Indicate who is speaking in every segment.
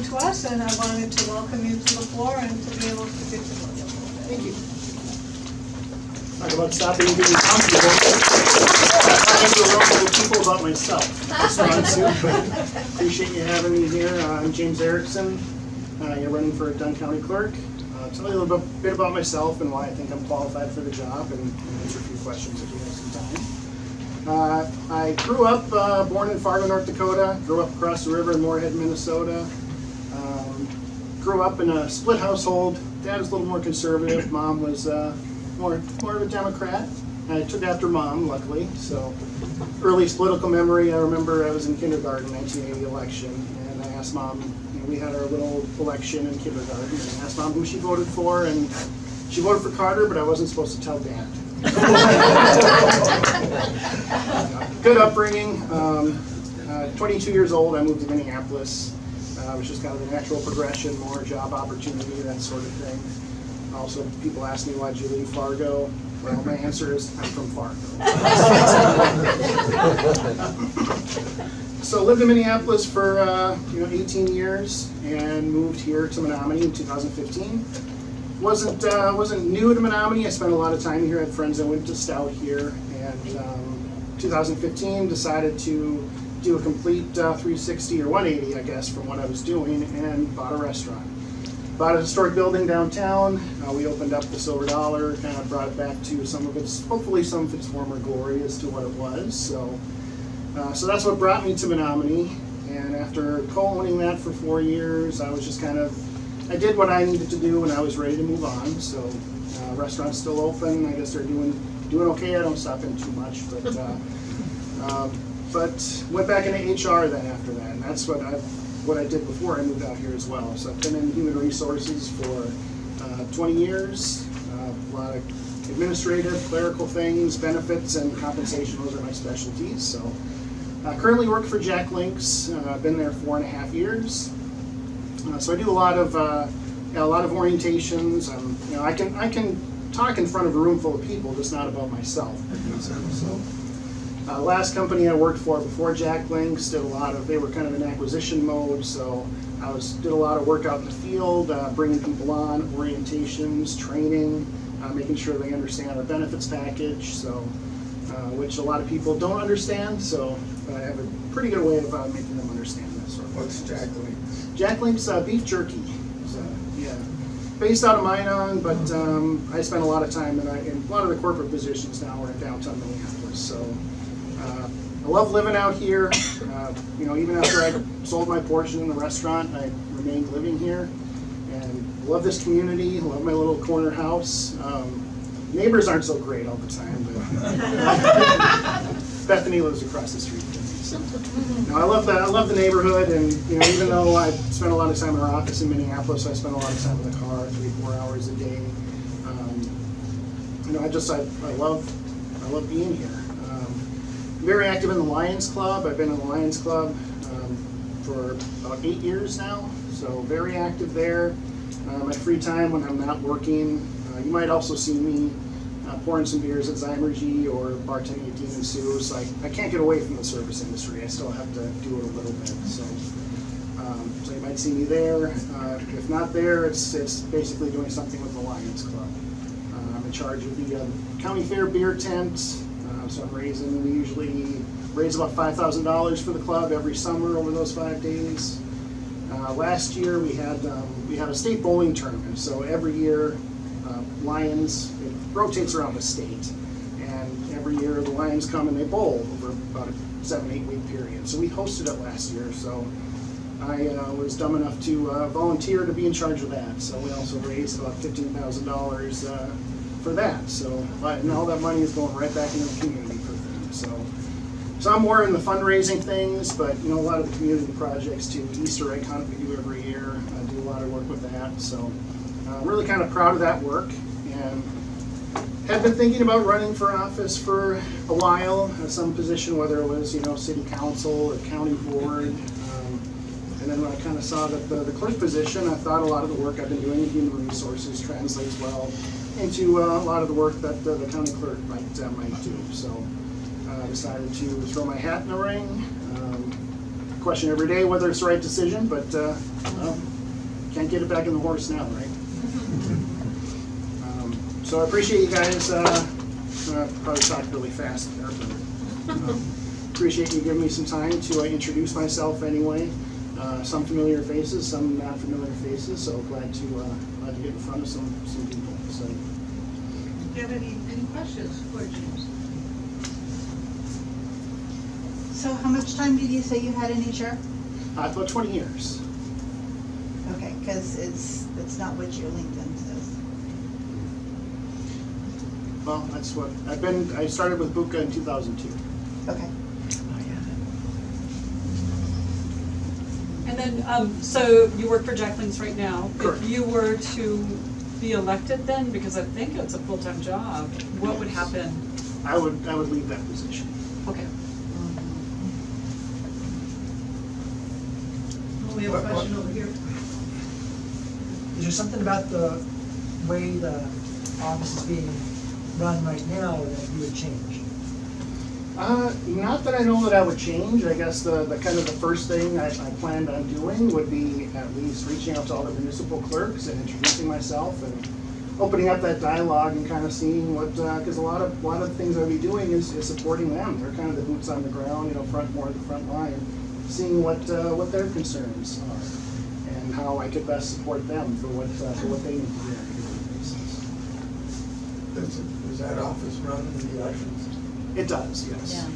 Speaker 1: good to us, and I wanted to welcome you to the floor and to be able to get to know you a little bit.
Speaker 2: Thank you. Talk about stopping and getting comfortable. Talking to a room full of people about myself. That's fun too, but appreciate you having me here. I'm James Erickson. You're running for Dunn County Clerk. Tell you a little bit about myself and why I think I'm qualified for the job, and answer a few questions if you have some time. I grew up, born in Fargo, North Dakota. Grew up across the river in Moorhead, Minnesota. Grew up in a split household. Dad was a little more conservative. Mom was more of a Democrat. I took after Mom, luckily. So, earliest political memory, I remember I was in kindergarten, 1980 election, and I asked Mom, we had our little election in kindergarten, and I asked Mom who she voted for, and she voted for Carter, but I wasn't supposed to tell Dad. Good upbringing. 22 years old, I moved to Minneapolis. It was just kind of a natural progression, more job opportunity, that sort of thing. Also, people ask me, why'd you leave Fargo? Well, my answer is, I'm from Fargo. So lived in Minneapolis for 18 years and moved here to Menominee in 2015. Wasn't new to Menominee. I spent a lot of time here. I had friends that went to Stout here, and 2015 decided to do a complete 360 or 180, I guess, from what I was doing, and bought a restaurant. Bought a historic building downtown. We opened up the Silver Dollar, kind of brought it back to hopefully some of its former glory as to what it was. So that's what brought me to Menominee. And after co-owning that for 4 years, I was just I did what I needed to do and I was ready to move on. So restaurant's still open. I guess they're doing okay. I don't stop in too much, but went back into HR then after that, and that's what I did before I moved out here as well. So I've been in human resources for 20 years, a lot of administrative, clerical things, benefits, and compensation. Those are my specialties. So currently work for Jack Links. I've been there 4.5 years. So I do a lot of orientations. I can talk in front of a room full of people, just not about myself. Last company I worked for before Jack Links they were kind of in acquisition mode, so did a lot of work out in the field, bringing people on, orientations, training, making sure they understand our benefits package, so which a lot of people don't understand, so I have a pretty good way of making them understand that sort of thing.
Speaker 3: What's Jack Links?
Speaker 2: Jack Links beef jerky. So, yeah. Based out of Minong, but I spent a lot of time in a lot of the corporate positions now are in downtown Minneapolis, so I love living out here. Even after I sold my portion in the restaurant, I remained living here. And love this community, love my little corner house. Neighbors aren't so great all the time, but Bethany lives across the street from me. So. I love the neighborhood, and even though I spent a lot of time in our office in Minneapolis, I spend a lot of time in the car, 3-4 hours a day. I love being here. Very active in the Lions Club. I've been in the Lions Club for about 8 years now, so very active there. My free time when I'm not working, you might also see me pouring some beers at Zymergy or bartending at Dean and Sue. So I can't get away from the service industry. I still have to do it a little bit. So you might see me there. If not there, it's basically doing something with the Lions Club. I'm in charge of the county fair beer tent. So we usually raise about $5,000 for the club every summer over those 5 days. Last year we had a state bowling tournament. So every year, Lions, it rotates around the state, and every year the Lions come and they bowl over about a 7-8 week period. So we hosted it last year. So I was dumb enough to volunteer to be in charge of that. So we also raised about $15,000 for that. So and all that money is going right back into the community for things. So I'm more in the fundraising things, but a lot of the community projects too. Easter egg hunt we do every year. I do a lot of work with that. So I'm really kind of proud of that work, and had been thinking about running for office for a while, some position, whether it was city council or county board. And then when I kind of saw that the clerk position, I thought a lot of the work I've been doing in human resources translates well into a lot of the work that the county clerk might do. So I decided to throw my hat in the ring. question every day whether it's the right decision, but well, can't get it back in the horse now, right? So I appreciate you guys. Probably talked really fast there, but appreciate you giving me some time to introduce myself anyway. Some familiar faces, some not familiar faces. So glad to get in front of some people. So.
Speaker 1: Do you have any questions for James?
Speaker 3: So how much time did you say you had in HR?
Speaker 2: About 20 years.
Speaker 3: Okay, because it's not what your LinkedIn says.
Speaker 2: Well, that's what I've been. I started with Buka in 2002.
Speaker 3: Okay.
Speaker 4: And then, so you work for Jacqueline's right now.
Speaker 2: Correct.
Speaker 4: If you were to be elected then, because I think it's a full-time job, what would happen?
Speaker 2: I would leave that position.
Speaker 4: Okay.
Speaker 1: Well, we have a question over here.
Speaker 5: Is there something about the way the office is being run right now that you would change?
Speaker 2: Not that I know that I would change. I guess the kind of the first thing I planned on doing would be at least reaching out to all the municipal clerks and introducing myself and opening up that dialogue and kind of seeing what, because a lot of the things I'll be doing is supporting them. They're kind of the boots on the ground, more at the front line, seeing what their concerns are and how I could best support them for what they need to do on a daily basis.
Speaker 6: Does that office run in the elections?
Speaker 2: It does, yes.
Speaker 3: Yeah.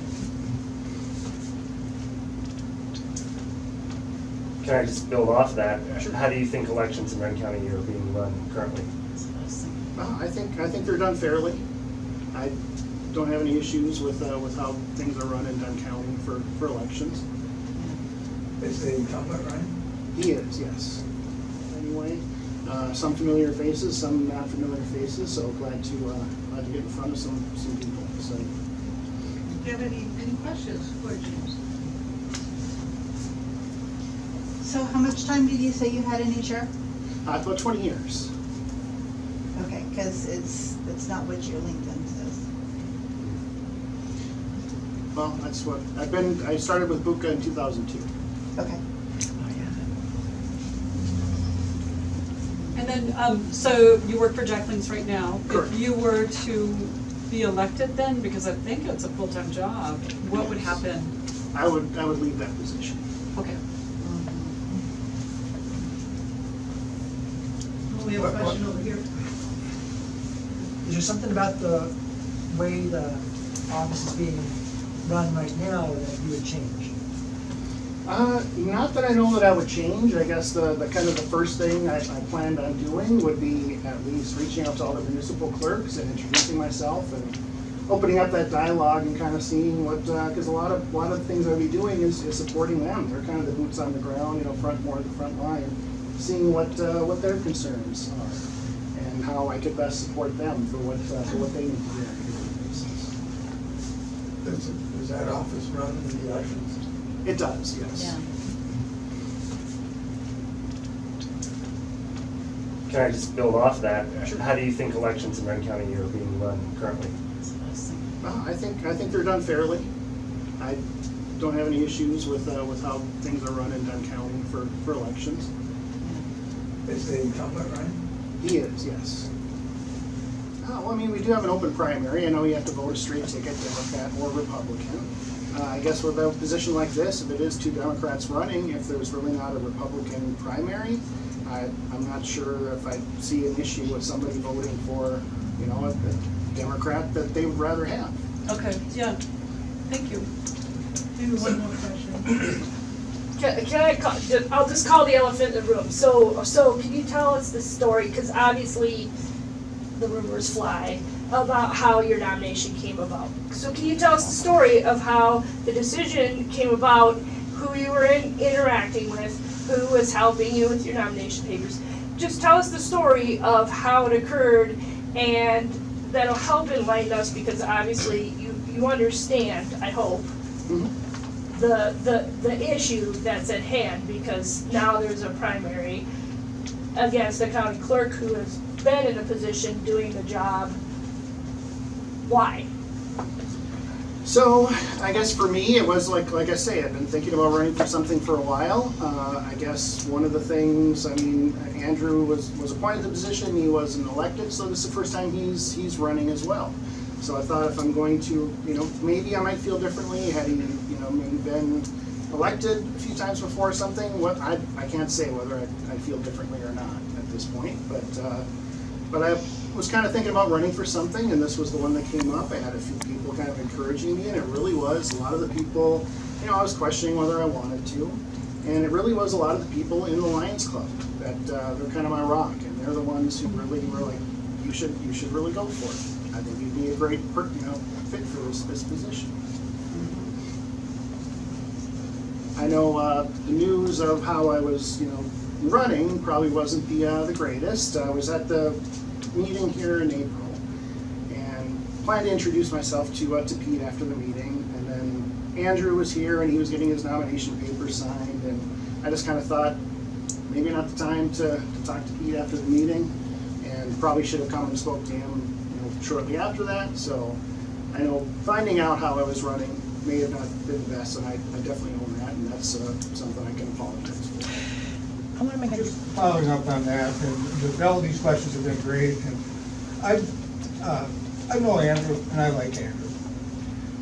Speaker 7: Can I just build off that?
Speaker 2: Sure.
Speaker 7: How do you think elections in Dunn County are being run currently?
Speaker 2: I think they're done fairly. I don't have any issues with how things are run in Dunn County for elections.
Speaker 6: Is the incumbent running?
Speaker 2: He is, yes. Anyway, some familiar faces, some not familiar faces. So glad to get in front of some people. So.
Speaker 1: Do you have any questions for James?
Speaker 3: So how much time did you say you had in HR?
Speaker 2: About 20 years.
Speaker 3: Okay, because it's not what your LinkedIn says.
Speaker 2: Well, that's what I've been. I started with Buka in 2002.
Speaker 3: Okay.
Speaker 4: And then, so you work for Jacqueline's right now.
Speaker 2: Correct.
Speaker 4: If you were to be elected then, because I think it's a full-time job, what would happen?
Speaker 2: I would leave that position.
Speaker 4: Okay.
Speaker 1: Well, we have a question over here.
Speaker 5: Is there something about the way the office is being run right now that you would change?
Speaker 2: Not that I know that I would change. I guess the kind of the first thing I planned on doing would be at least reaching out to all the municipal clerks and introducing myself and opening up that dialogue and kind of seeing what, because a lot of the things I'll be doing is supporting them. They're kind of the boots on the ground, more at the front line, seeing what their concerns are and how I could best support them for what they need to do on a daily basis.
Speaker 6: Does that office run in the elections?
Speaker 2: It does, yes.
Speaker 3: Yeah.
Speaker 7: Can I just build off that?
Speaker 2: Sure.
Speaker 7: How do you think elections in Dunn County are being run currently?
Speaker 2: I think they're done fairly. I don't have any issues with how things are run in Dunn County for elections.
Speaker 6: Is the incumbent running?
Speaker 2: He is, yes. Well, I mean, we do have an open primary. I know you have to vote a straight ticket, Democrat or Republican. I guess with a position like this, if it is two Democrats running, if there's really not a Republican primary, I'm not sure if I see an issue with somebody voting for, a Democrat that they would rather have.
Speaker 4: Okay, yeah. Thank you.
Speaker 1: Maybe one more question.
Speaker 8: Can I call, I'll just call the elephant in the room. So can you tell us the story, because obviously the rumors fly about how your nomination came about. So can you tell us the story of how the decision came about, who you were interacting with, who was helping you with your nomination papers? Just tell us the story of how it occurred, and that'll help enlighten us, because obviously you understand, I hope, the issue that's at hand, because now there's a primary against the county clerk who has been in a position doing the job. Why?
Speaker 2: So, I guess for me, it was like I say, I've been thinking about running for something for a while. I guess one of the things, I mean, Andrew was appointed to the position, he wasn't elected, so this is the first time he's running as well. So I thought if I'm going to, maybe I might feel differently, had he, maybe been elected a few times before or something. I can't say whether I feel differently or not at this point, but I was kind of thinking about running for something, and this was the one that came up. I had a few people kind of encouraging me, and it really was a lot of the people, I was questioning whether I wanted to, and it really was a lot of the people in the Lions Club that they're kind of my rock, and they're the ones who really were like, you should really go for it. I think you'd be a great fit for this position. I know the news of how I was, running probably wasn't the greatest. I was at the meeting here in April and planned to introduce myself to Pete after the meeting, and then Andrew was here and he was getting his nomination papers signed, and I just kind of thought maybe not the time to talk to Pete after the meeting, and probably should have come and spoke to him shortly after that. So I know finding out how I was running may have not been the best, and I definitely own that, and that's something I can apologize for.
Speaker 9: I want to make a
Speaker 10: Just following up on that, and all these questions have been great, and I know Andrew, and I like Andrew.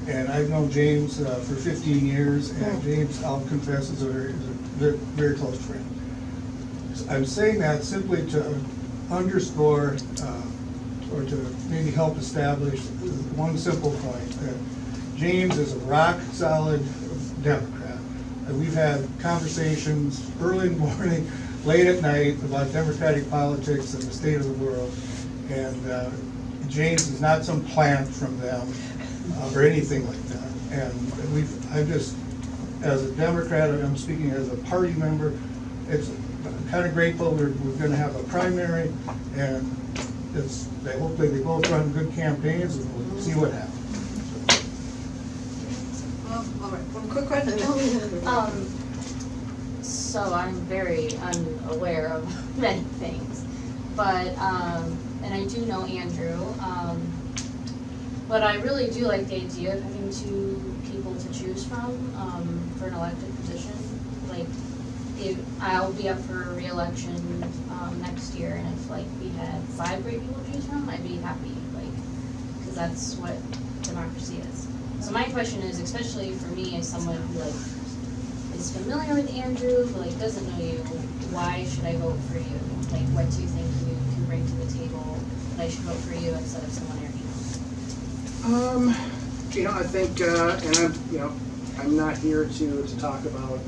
Speaker 10: And I've known James for 15 years, and James, I'll confess, is a very, very close friend. I'm saying that simply to underscore, or to maybe help establish one simple point, that James is a rock-solid Democrat. And we've had conversations early in the morning, late at night, about democratic politics and the state of the world. And James is not some plant from them or anything like that. And I've just, as a Democrat, I'm speaking as a party member, I'm kind of grateful we're going to have a primary, and hopefully they both run good campaigns, and we'll see what happens.
Speaker 1: All right, one quick question.
Speaker 11: So I'm very unaware of many things, but, and I do know Andrew, but I really do like the idea of having two people to choose from, for an elected position. Like, I'll be up for re-election, next year, and if we had 5 great people to choose from, I'd be happy, because that's what democracy is. So my question is, especially for me as someone who is familiar with Andrew, who doesn't know you, why should I vote for you? What do you think you can bring to the table that I should vote for you instead of someone else?
Speaker 2: I think, and I'm not here to talk about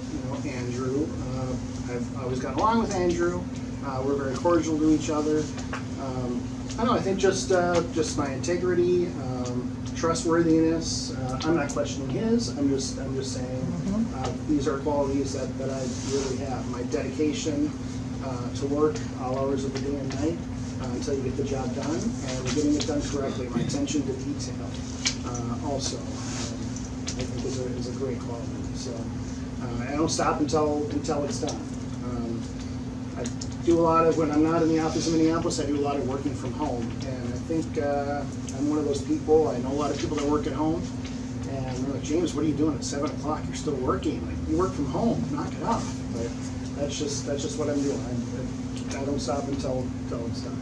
Speaker 2: Andrew. I've always gotten along with Andrew. We're very cordial to each other. I don't know. I think just my integrity, trustworthiness. I'm not questioning his. I'm just saying these are qualities that I really have. My dedication to work all hours of the day and night until you get the job done, and getting it done correctly. My attention to detail also I think is a great quality. So I don't stop until it's done. I do a lot of, when I'm not in the office in Minneapolis, I do a lot of working from home, and I think I'm one of those people. I know a lot of people that work at home, and they're like, James, what are you doing at 7 o'clock? You're still working. You work from home. Knock it off. But that's just what I'm doing. I don't stop until it's done.